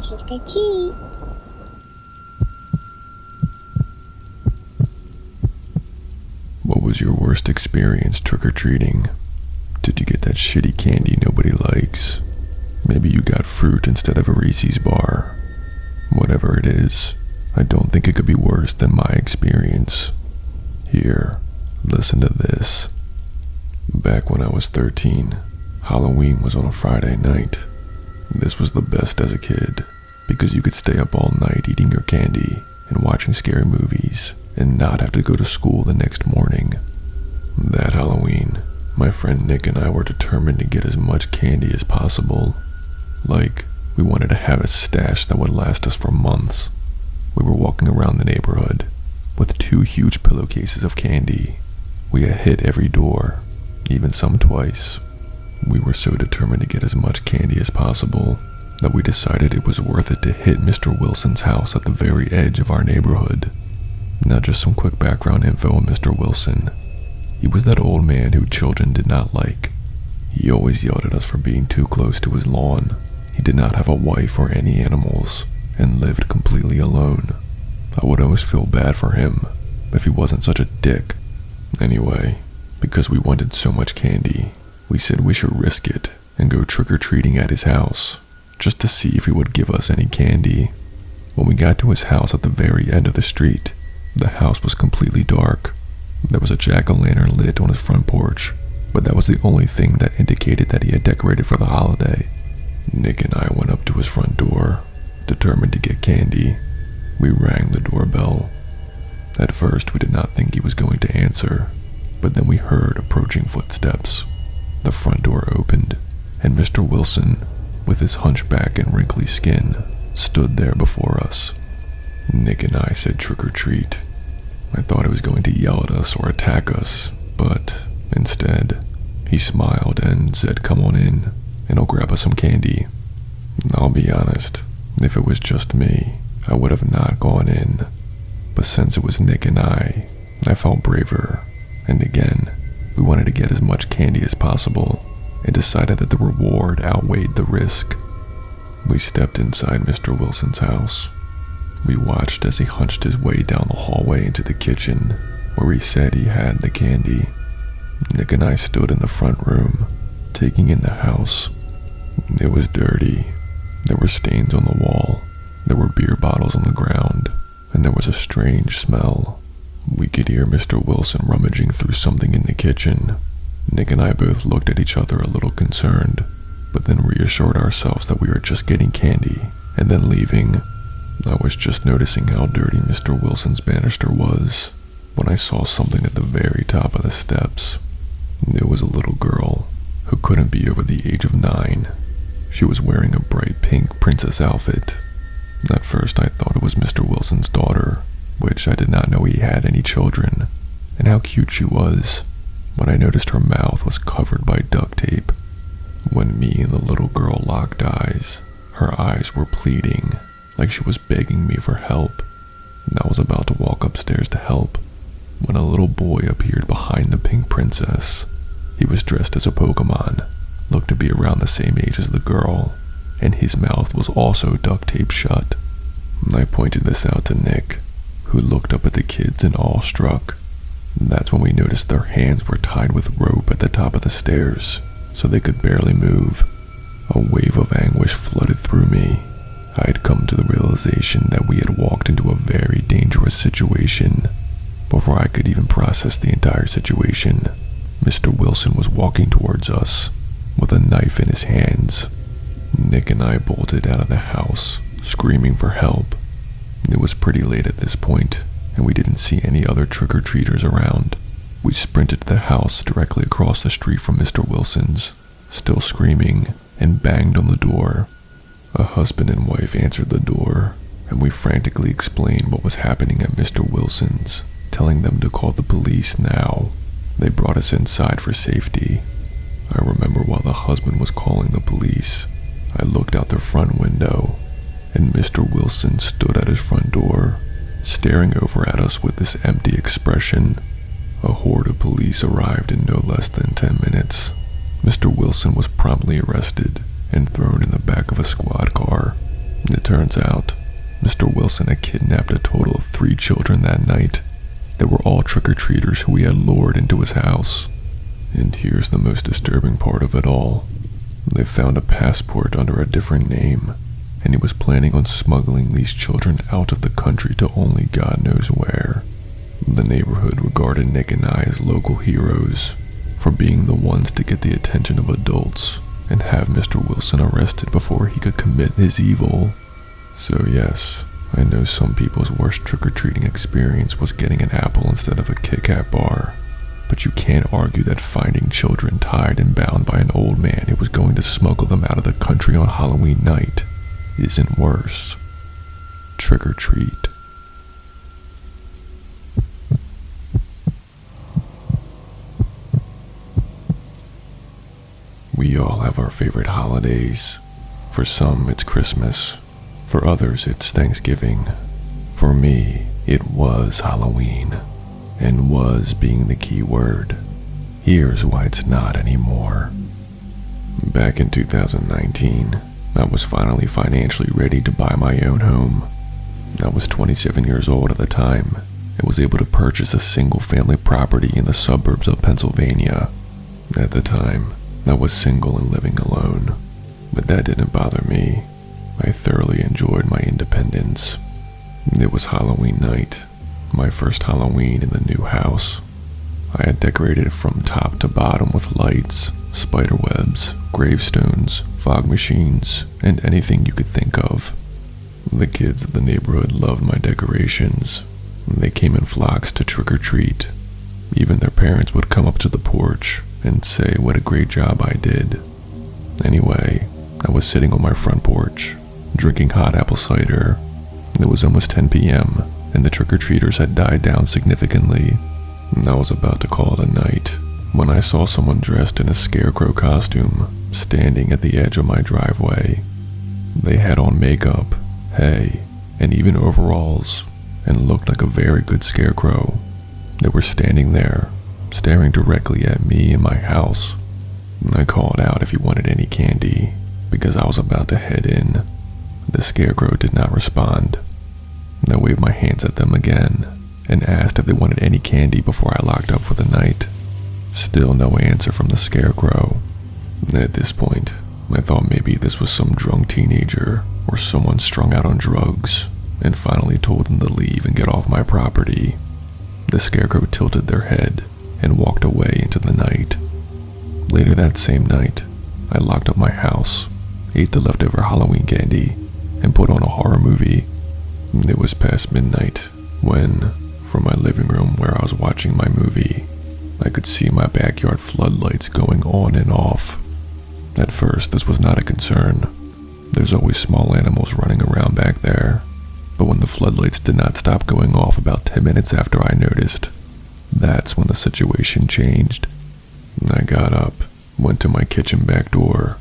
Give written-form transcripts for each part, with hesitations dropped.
Trick or treat. What was your worst experience trick-or-treating? Did you get that shitty candy nobody likes? Maybe you got fruit instead of a Reese's bar. Whatever it is, I don't think it could be worse than my experience. Here, listen to this. Back when I was 13, Halloween was on a Friday night. This was the best as a kid, because you could stay up all night eating your candy and watching scary movies and not have to go to school the next morning. That Halloween, my friend Nick and I were determined to get as much candy as possible. Like, we wanted to have a stash that would last us for months. We were walking around the neighborhood with 2 huge pillowcases of candy. We had hit every door, even some twice. We were so determined to get as much candy as possible that we decided it was worth it to hit Mr. Wilson's house at the very edge of our neighborhood. Now just some quick background info on Mr. Wilson. He was that old man who children did not like. He always yelled at us for being too close to his lawn. He did not have a wife or any animals, and lived completely alone. I would always feel bad for him if he wasn't such a dick. Anyway, because we wanted so much candy, we said we should risk it and go trick-or-treating at his house, just to see if he would give us any candy. When we got to his house at the very end of the street, the house was completely dark. There was a jack-o'-lantern lit on his front porch, but that was the only thing that indicated that he had decorated for the holiday. Nick and I went up to his front door, determined to get candy. We rang the doorbell. At first, we did not think he was going to answer, but then we heard approaching footsteps. The front door opened, and Mr. Wilson, with his hunchback and wrinkly skin, stood there before us. Nick and I said trick or treat. I thought he was going to yell at us or attack us, but instead, he smiled and said, "Come on in, and I'll grab us some candy." I'll be honest, if it was just me, I would have not gone in. But since it was Nick and I felt braver, and again, we wanted to get as much candy as possible, and decided that the reward outweighed the risk. We stepped inside Mr. Wilson's house. We watched as he hunched his way down the hallway into the kitchen, where he said he had the candy. Nick and I stood in the front room, taking in the house. It was dirty. There were stains on the wall. There were beer bottles on the ground, and there was a strange smell. We could hear Mr. Wilson rummaging through something in the kitchen. Nick and I both looked at each other a little concerned, but then reassured ourselves that we were just getting candy and then leaving. I was just noticing how dirty Mr. Wilson's banister was when I saw something at the very top of the steps. It was a little girl who couldn't be over the age of 9. She was wearing a bright pink princess outfit. At first I thought it was Mr. Wilson's daughter, which I did not know he had any children, and how cute she was, when I noticed her mouth was covered by duct tape. When me and the little girl locked eyes, her eyes were pleading, like she was begging me for help. And I was about to walk upstairs to help, when a little boy appeared behind the pink princess. He was dressed as a Pokemon, looked to be around the same age as the girl, and his mouth was also duct taped shut. I pointed this out to Nick, who looked up at the kids and awestruck. That's when we noticed their hands were tied with rope at the top of the stairs, so they could barely move. A wave of anguish flooded through me. I had come to the realization that we had walked into a very dangerous situation. Before I could even process the entire situation, Mr. Wilson was walking towards us with a knife in his hands. Nick and I bolted out of the house, screaming for help. It was pretty late at this point, and we didn't see any other trick-or-treaters around. We sprinted to the house directly across the street from Mr. Wilson's, still screaming, and banged on the door. A husband and wife answered the door, and we frantically explained what was happening at Mr. Wilson's, telling them to call the police now. They brought us inside for safety. I remember while the husband was calling the police, I looked out their front window, and Mr. Wilson stood at his front door, staring over at us with this empty expression. A horde of police arrived in no less than 10 minutes. Mr. Wilson was promptly arrested and thrown in the back of a squad car. It turns out, Mr. Wilson had kidnapped a total of 3 children that night. They were all trick-or-treaters who he had lured into his house. And here's the most disturbing part of it all. They found a passport under a different name, and he was planning on smuggling these children out of the country to only God knows where. The neighborhood regarded Nick and I as local heroes for being the ones to get the attention of adults and have Mr. Wilson arrested before he could commit his evil. So yes, I know some people's worst trick-or-treating experience was getting an apple instead of a Kit Kat bar, but you can't argue that finding children tied and bound by an old man who was going to smuggle them out of the country on Halloween night isn't worse. Trick or treat. We all have our favorite holidays. For some, it's Christmas. For others, it's Thanksgiving. For me, it was Halloween. And was being the key word. Here's why it's not anymore. Back in 2019, I was finally financially ready to buy my own home. I was 27 years old at the time and was able to purchase a single-family property in the suburbs of Pennsylvania. At the time, I was single and living alone, but that didn't bother me. I thoroughly enjoyed my independence. It was Halloween night, my first Halloween in the new house. I had decorated it from top to bottom with lights, spiderwebs, gravestones, fog machines, and anything you could think of. The kids of the neighborhood loved my decorations. They came in flocks to trick or treat. Even their parents would come up to the porch and say what a great job I did. Anyway, I was sitting on my front porch, drinking hot apple cider. It was almost 10 p.m., and the trick-or-treaters had died down significantly. I was about to call it a night when I saw someone dressed in a scarecrow costume standing at the edge of my driveway. They had on makeup, hay, and even overalls, and looked like a very good scarecrow. They were standing there, staring directly at me and my house. I called out if he wanted any candy, because I was about to head in. The scarecrow did not respond. I waved my hands at them again, and asked if they wanted any candy before I locked up for the night. Still no answer from the scarecrow. At this point, I thought maybe this was some drunk teenager or someone strung out on drugs, and finally told them to leave and get off my property. The scarecrow tilted their head and walked away into the night. Later that same night, I locked up my house, ate the leftover Halloween candy, and put on a horror movie. It was past midnight when, from my living room where I was watching my movie, I could see my backyard floodlights going on and off. At first, this was not a concern. There's always small animals running around back there. But when the floodlights did not stop going off about 10 minutes after I noticed, that's when the situation changed. I got up, went to my kitchen back door,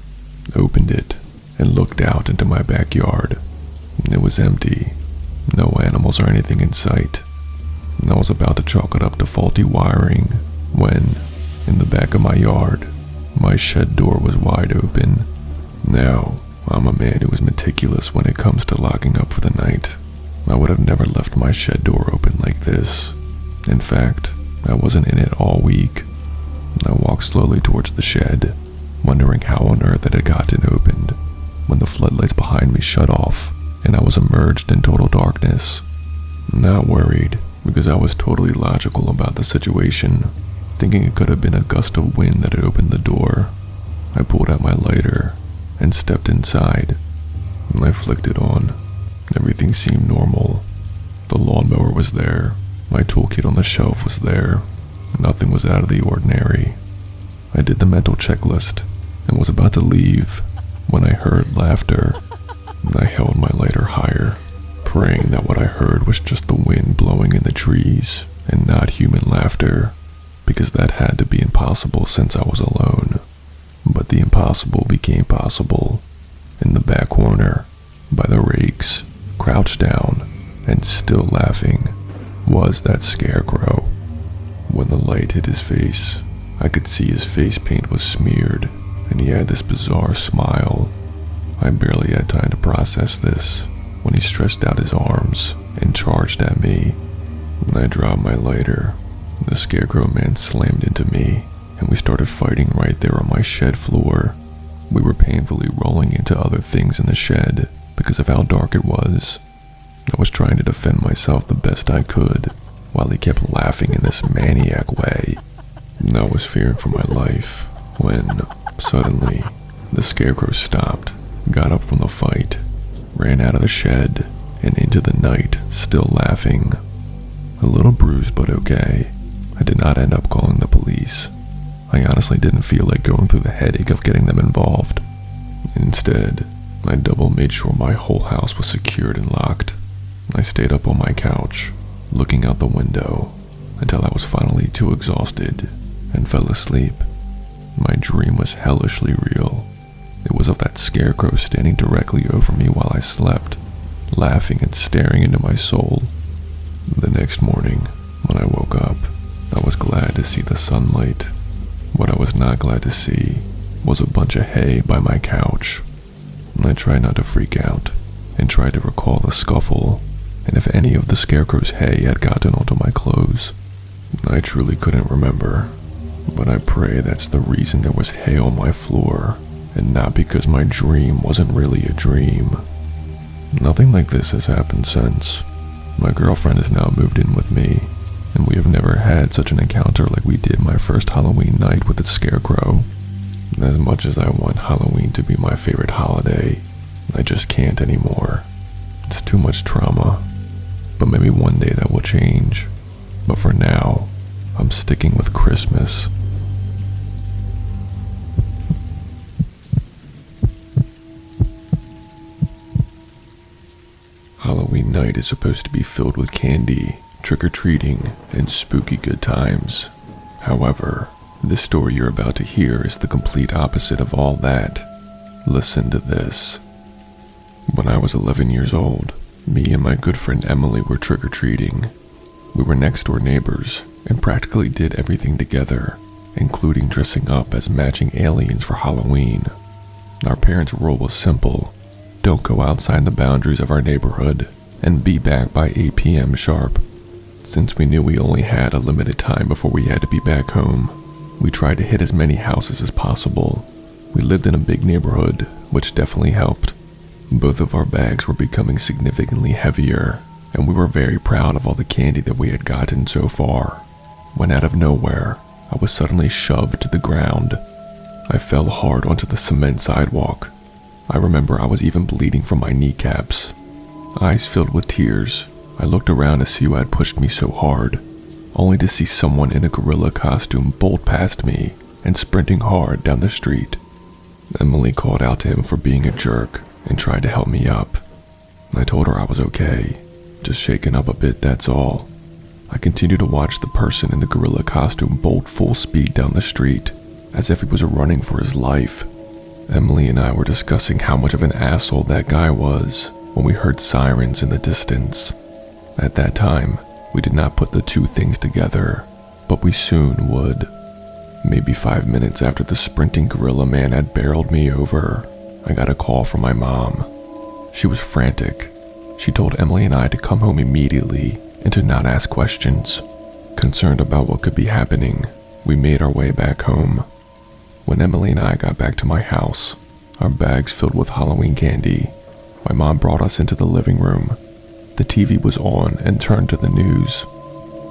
opened it, and looked out into my backyard. It was empty. No animals or anything in sight. I was about to chalk it up to faulty wiring when, in the back of my yard, my shed door was wide open. Now, I'm a man who is meticulous when it comes to locking up for the night. I would have never left my shed door open like this. In fact, I wasn't in it all week. I walked slowly towards the shed, wondering how on earth it had gotten opened, when the floodlights behind me shut off and I was immersed in total darkness. Not worried, because I was totally logical about the situation, thinking it could have been a gust of wind that had opened the door. I pulled out my lighter and stepped inside. I flicked it on. Everything seemed normal. The lawnmower was there. My toolkit on the shelf was there. Nothing was out of the ordinary. I did the mental checklist and was about to leave when I heard laughter. I held my lighter higher, praying that what I heard was just the wind blowing in the trees and not human laughter, because that had to be impossible since I was alone. But the impossible became possible. In the back corner, by the rakes, crouched down and still laughing, was that scarecrow. When the light hit his face, I could see his face paint was smeared, and he had this bizarre smile. I barely had time to process this when he stretched out his arms and charged at me. When I dropped my lighter, the Scarecrow man slammed into me, and we started fighting right there on my shed floor. We were painfully rolling into other things in the shed because of how dark it was. I was trying to defend myself the best I could, while he kept laughing in this maniac way. I was fearing for my life when, suddenly, the Scarecrow stopped, got up from the fight, ran out of the shed, and into the night, still laughing. A little bruised, but okay. I did not end up calling the police. I honestly didn't feel like going through the headache of getting them involved. Instead, I double made sure my whole house was secured and locked. I stayed up on my couch, looking out the window, until I was finally too exhausted and fell asleep. My dream was hellishly real. It was of that Scarecrow standing directly over me while I slept, laughing and staring into my soul. The next morning, when I woke up, I was glad to see the sunlight. What I was not glad to see was a bunch of hay by my couch. I tried not to freak out and tried to recall the scuffle and if any of the Scarecrow's hay had gotten onto my clothes. I truly couldn't remember, but I pray that's the reason there was hay on my floor and not because my dream wasn't really a dream. Nothing like this has happened since. My girlfriend has now moved in with me, and we have never had such an encounter like we did my first Halloween night with the Scarecrow. As much as I want Halloween to be my favorite holiday, I just can't anymore. It's too much trauma. But maybe one day that will change. But for now, I'm sticking with Christmas. Halloween night is supposed to be filled with candy, trick-or-treating, and spooky good times. However, this story you're about to hear is the complete opposite of all that. Listen to this. When I was 11 years old, me and my good friend Emily were trick-or-treating. We were next-door neighbors and practically did everything together, including dressing up as matching aliens for Halloween. Our parents' rule was simple: don't go outside the boundaries of our neighborhood and be back by 8 p.m. sharp. Since we knew we only had a limited time before we had to be back home, we tried to hit as many houses as possible. We lived in a big neighborhood, which definitely helped. Both of our bags were becoming significantly heavier, and we were very proud of all the candy that we had gotten so far. When out of nowhere, I was suddenly shoved to the ground. I fell hard onto the cement sidewalk. I remember I was even bleeding from my kneecaps. Eyes filled with tears, I looked around to see who had pushed me so hard, only to see someone in a gorilla costume bolt past me and sprinting hard down the street. Emily called out to him for being a jerk and tried to help me up. I told her I was okay, just shaken up a bit, that's all. I continued to watch the person in the gorilla costume bolt full speed down the street, as if he was running for his life. Emily and I were discussing how much of an asshole that guy was when we heard sirens in the distance. At that time, we did not put the two things together, but we soon would. Maybe 5 minutes after the sprinting gorilla man had barreled me over, I got a call from my mom. She was frantic. She told Emily and I to come home immediately and to not ask questions. Concerned about what could be happening, we made our way back home. When Emily and I got back to my house, our bags filled with Halloween candy, my mom brought us into the living room. The TV was on and turned to the news.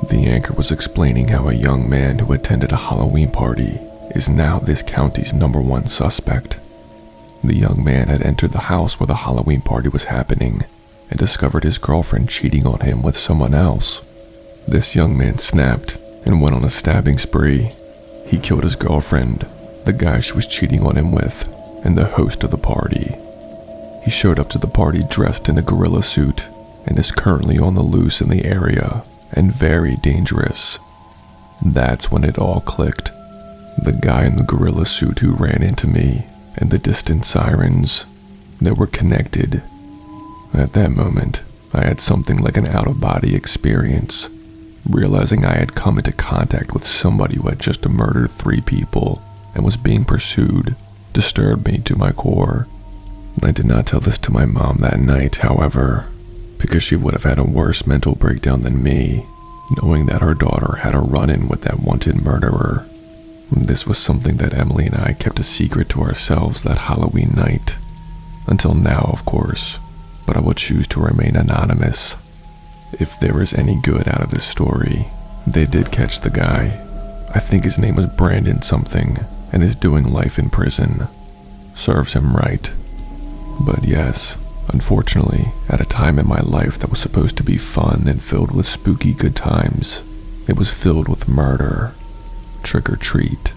The anchor was explaining how a young man who attended a Halloween party is now this county's #1 suspect. The young man had entered the house where the Halloween party was happening and discovered his girlfriend cheating on him with someone else. This young man snapped and went on a stabbing spree. He killed his girlfriend, the guy she was cheating on him with, and the host of the party. He showed up to the party dressed in a gorilla suit and is currently on the loose in the area and very dangerous. That's when it all clicked. The guy in the gorilla suit who ran into me and the distant sirens, they were connected. At that moment, I had something like an out-of-body experience. Realizing I had come into contact with somebody who had just murdered 3 people and was being pursued disturbed me to my core. I did not tell this to my mom that night, however, because she would have had a worse mental breakdown than me, knowing that her daughter had a run-in with that wanted murderer. This was something that Emily and I kept a secret to ourselves that Halloween night. Until now, of course, but I will choose to remain anonymous. If there is any good out of this story, they did catch the guy. I think his name was Brandon something, and is doing life in prison. Serves him right. But yes, unfortunately, at a time in my life that was supposed to be fun and filled with spooky good times, it was filled with murder. Trick or treat.